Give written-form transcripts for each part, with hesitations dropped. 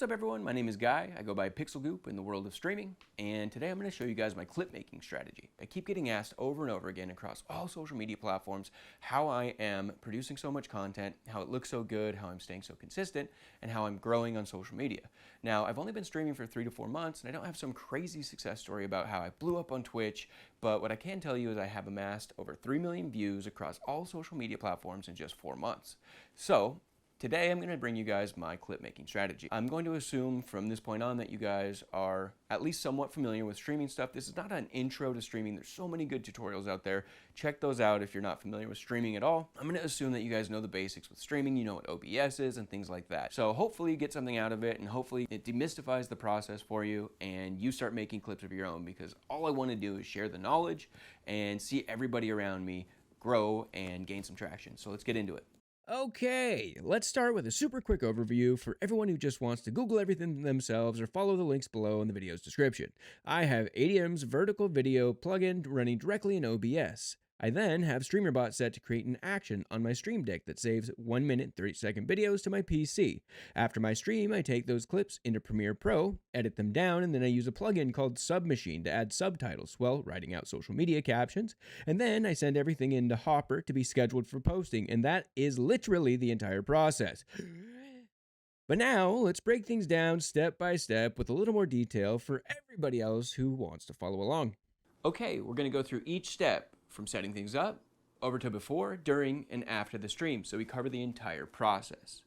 What's up everyone, my name is Guy. I go by Pixel Goop in the world of streaming, and today I'm going to show you guys my clip making strategy. I keep getting asked over and over again across all social media platforms how I am producing so much content, how it looks so good, how I'm staying so consistent, and how I'm growing on social media. Now, I've only been streaming for 3 to 4 months, and I don't have some crazy success story about how I blew up on Twitch, but what I can tell you is I have amassed over 3 million views across all social media platforms in just 4 months. So, today I'm going to bring you guys my clip making strategy. I'm going to assume from this point on that you guys are at least somewhat familiar with streaming stuff. This is not an intro to streaming. There's so many good tutorials out there. Check those out if you're not familiar with streaming at all. I'm going to assume that you guys know the basics with streaming. You know what OBS is and things like that. So hopefully you get something out of it, and hopefully it demystifies the process for you and you start making clips of your own, because all I want to do is share the knowledge and see everybody around me grow and gain some traction. So let's get into it. Okay, let's start with a super quick overview for everyone who just wants to Google everything themselves or follow the links below in the video's description. I have Aitum's Vertical Video plugin running directly in OBS. I then have StreamerBot set to create an action on my Stream Deck that saves 1 minute 30-second videos to my PC. After my stream, I take those clips into Premiere Pro, edit them down, and then I use a plugin called Submachine to add subtitles while writing out social media captions. And then I send everything into Hopper to be scheduled for posting, and that is literally the entire process. But now, let's break things down step by step with a little more detail for everybody else who wants to follow along. Okay, we're going to go through each step from setting things up over to before, during, and after the stream, so we cover the entire process.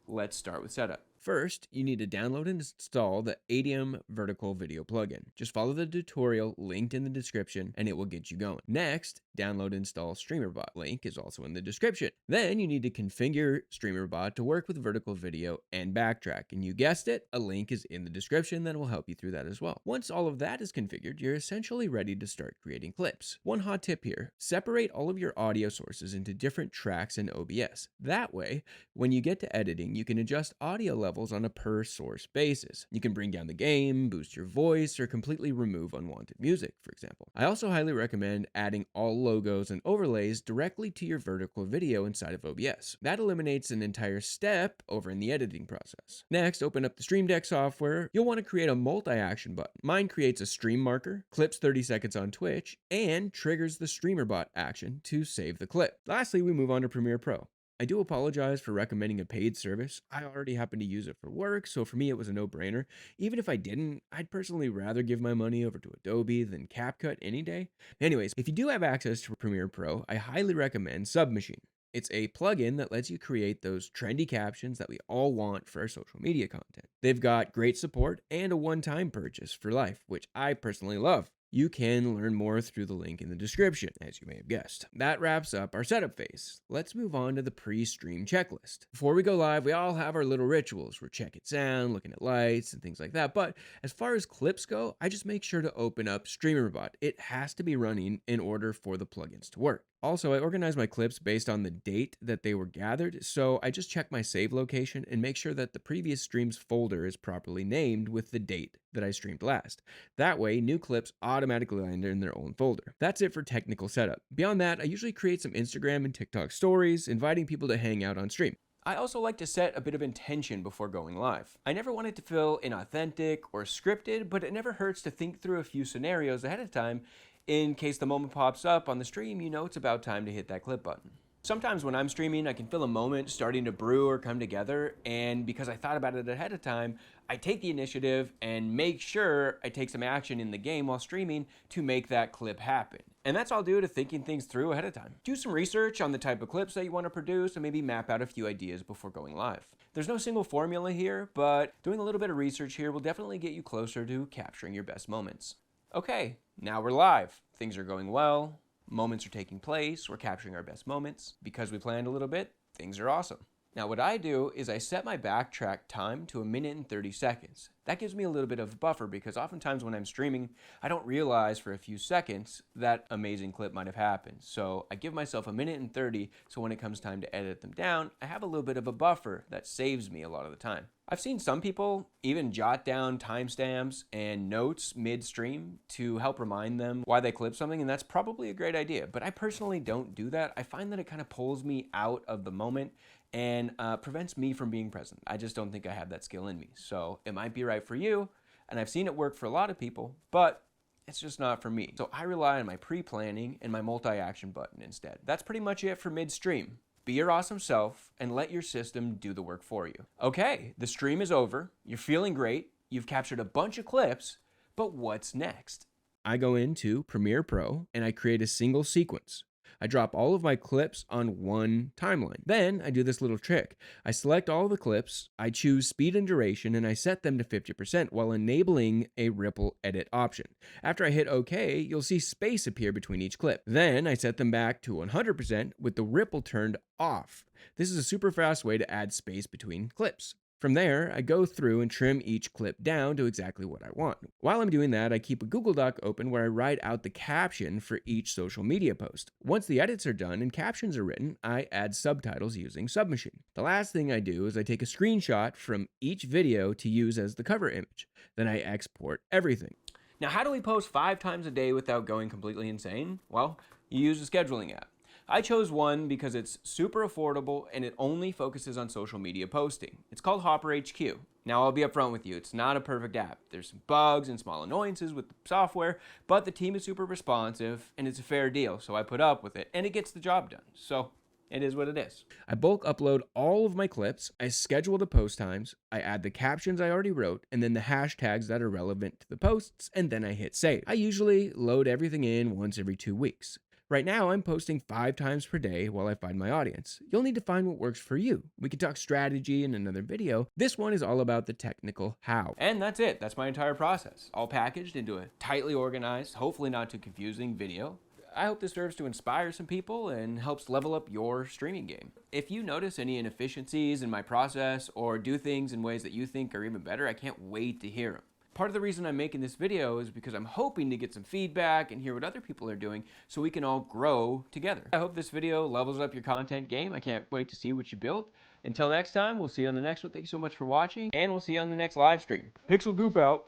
Let's start with setup. First, you need to download and install the Aitum Vertical Video plugin. Just follow the tutorial linked in the description and it will get you going. Next, download and install StreamerBot. Link is also in the description. Then you need to configure StreamerBot to work with vertical video and backtrack. And you guessed it, a link is in the description that will help you through that as well. Once all of that is configured, you're essentially ready to start creating clips. One hot tip here, separate all of your audio sources into different tracks in OBS. That way, when you get to editing, you can adjust audio levels on a per source basis. You can bring down the gain, boost your voice, or completely remove unwanted music, for example. I also highly recommend adding all logos and overlays directly to your vertical video inside of OBS. That eliminates an entire step over in the editing process. Next, open up the Stream Deck software. You'll want to create a multi-action button. Mine creates a stream marker, clips 30 seconds on Twitch, and triggers the StreamerBot action to save the clip. Lastly, we move on to Premiere Pro. I do apologize for recommending a paid service. I already happen to use it for work, so for me it was a no-brainer. Even if I didn't, I'd personally rather give my money over to Adobe than CapCut any day. Anyways, if you do have access to Premiere Pro, I highly recommend Submachine. It's a plugin that lets you create those trendy captions that we all want for our social media content. They've got great support and a one-time purchase for life, which I personally love. You can learn more through the link in the description, as you may have guessed. That wraps up our setup phase. Let's move on to the pre-stream checklist. Before we go live, we all have our little rituals. We're checking sound, looking at lights, and things like that. But as far as clips go, I just make sure to open up StreamerBot. It has to be running in order for the plugins to work. Also, I organize my clips based on the date that they were gathered, so I just check my save location and make sure that the previous stream's folder is properly named with the date that I streamed last. That way, new clips automatically land in their own folder. That's it for technical setup. Beyond that, I usually create some Instagram and TikTok stories, inviting people to hang out on stream. I also like to set a bit of intention before going live. I never want it to feel inauthentic or scripted, but it never hurts to think through a few scenarios ahead of time in case the moment pops up on the stream. You know it's about time to hit that clip button. Sometimes when I'm streaming, I can feel a moment starting to brew or come together, and because I thought about it ahead of time, I take the initiative and make sure I take some action in the game while streaming to make that clip happen. And that's all due to thinking things through ahead of time. Do some research on the type of clips that you want to produce and maybe map out a few ideas before going live. There's no single formula here, but doing a little bit of research here will definitely get you closer to capturing your best moments. Okay, now we're live. Things are going well. Moments are taking place. We're capturing our best moments. Because we planned a little bit, things are awesome. Now what I do is I set my backtrack time to 1 minute and 30 seconds. That gives me a little bit of a buffer because oftentimes when I'm streaming, I don't realize for a few seconds that amazing clip might have happened. So I give myself 1:30, so when it comes time to edit them down, I have a little bit of a buffer that saves me a lot of the time. I've seen some people even jot down timestamps and notes midstream to help remind them why they clipped something, and that's probably a great idea. But I personally don't do that. I find that it kind of pulls me out of the moment and prevents me from being present. I just don't think I have that skill in me. So it might be right for you, and I've seen it work for a lot of people, but it's just not for me. So I rely on my pre-planning and my multi-action button instead. That's pretty much it for midstream. Be your awesome self and let your system do the work for you. Okay, the stream is over. You're feeling great. You've captured a bunch of clips, but what's next? I go into Premiere Pro and I create a single sequence. I drop all of my clips on one timeline. Then I do this little trick. I select all the clips, I choose speed and duration, and I set them to 50% while enabling a ripple edit option. After I hit OK, you'll see space appear between each clip. Then I set them back to 100% with the ripple turned off. This is a super fast way to add space between clips. From there, I go through and trim each clip down to exactly what I want. While I'm doing that, I keep a Google Doc open where I write out the caption for each social media post. Once the edits are done and captions are written, I add subtitles using Submachine. The last thing I do is I take a screenshot from each video to use as the cover image. Then I export everything. Now, how do we post 5 times a day without going completely insane? Well, you use a scheduling app. I chose one because it's super affordable and it only focuses on social media posting. It's called HopperHQ. Now, I'll be upfront with you, it's not a perfect app. There's some bugs and small annoyances with the software, but the team is super responsive and it's a fair deal, so I put up with it and it gets the job done. So it is what it is. I bulk upload all of my clips, I schedule the post times, I add the captions I already wrote, and then the hashtags that are relevant to the posts, and then I hit save. I usually load everything in once every 2 weeks. Right now, I'm posting 5 times per day while I find my audience. You'll need to find what works for you. We can talk strategy in another video. This one is all about the technical how. And that's it. That's my entire process, all packaged into a tightly organized, hopefully not too confusing video. I hope this serves to inspire some people and helps level up your streaming game. If you notice any inefficiencies in my process or do things in ways that you think are even better, I can't wait to hear them. Part of the reason I'm making this video is because I'm hoping to get some feedback and hear what other people are doing so we can all grow together. I hope this video levels up your content game. I can't wait to see what you build. Until next time, we'll see you on the next one. Thank you so much for watching, and we'll see you on the next live stream. Pixel Goop out.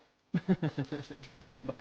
Bye.